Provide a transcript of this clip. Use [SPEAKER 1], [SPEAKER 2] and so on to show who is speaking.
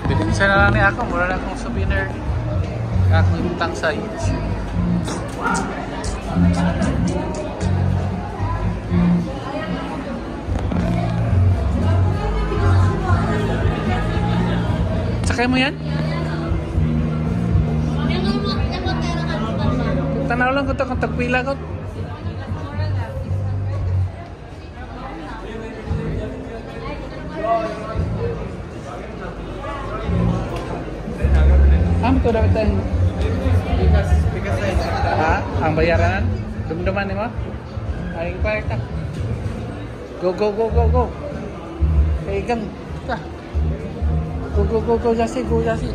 [SPEAKER 1] Bilhin siya na lang ni ako. Mura na akong souvenir. Akong utang sa YouTube. Sakay mo yan? Tanaw lang ko ito kung tagpila ko. Ito dapat tayo. Ha? Ang bayaran? Dumduman mo? Ay, payag ta. Go, go, go, go, go. Kaigang. Go, go, go, go, Jasi, go, Jasi.